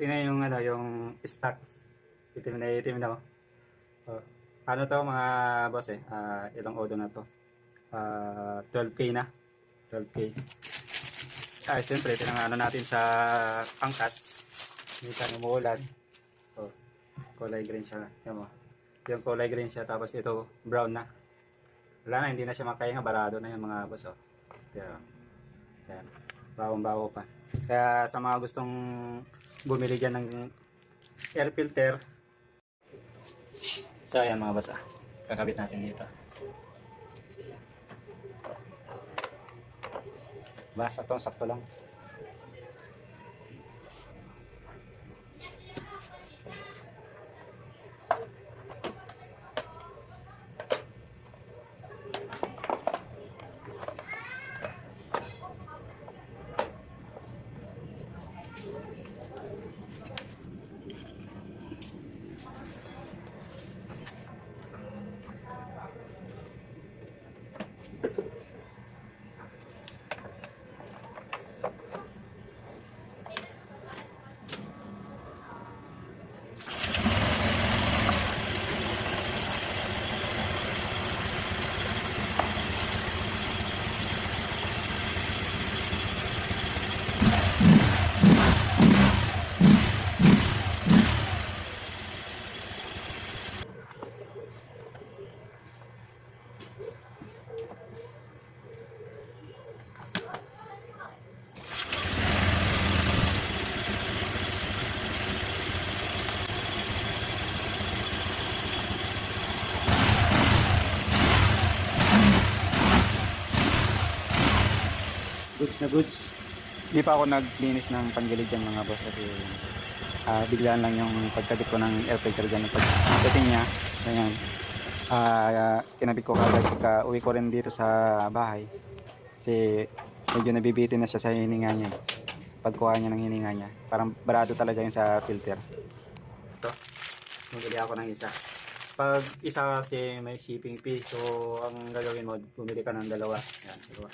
tingnan yung ano, yung stock. Itim na oh. Oh. Ano to mga boss eh? Ilang odo na to? 12K na. 12K. Siyempre, pinangano natin sa pangkas. Minsan umuulan. Oh, kulay green siya. Yan mo. Yung kulay green siya, tapos ito brown na. Wala na, hindi na siya makahinga. Barado na yung mga boss. Oh. Yan. Bawang-bawo pa. Kaya sa mga gustong bumili dyan ng air filter, so ayan mga boss, kakabit natin dito. Ba, sakto lang. Goods na goods. Hindi pa ako naglinis ng panggilid dyan mga boss kasi biglaan lang yung pagkabit ko ng air filter dyan. Pagdating niya, ganyan. Kinabit ko kagad pagka uwi ko rin dito sa bahay. Kasi medyo nabibitin na siya sa hininga niya. Pagkuha niya ng hininga niya. Parang barado talaga yung sa filter. Ito, bumili ako ng isa. Pag isa kasi may shipping fee. So, ang gagawin mo, bumili ka ng dalawa. Yan, dalawa.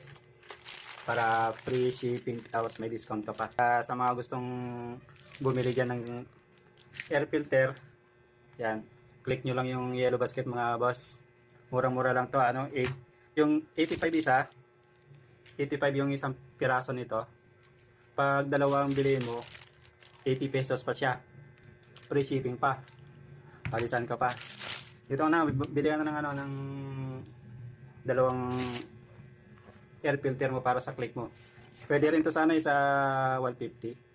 Para free shipping tapos may discount ka pa. Sa mga gustong bumili dyan ng air filter, yan, click nyo lang yung yellow basket mga boss. Murang-mura lang to, ano, yung 85 isa, 85 yung isang piraso nito. Pag dalawang bilihin mo, 80 pesos pa siya. Free shipping pa. Palisan ka pa. Dito na, bili ka na ng ano, ng dalawang air filter mo para sa click mo. Pwede rin to sana sa 150.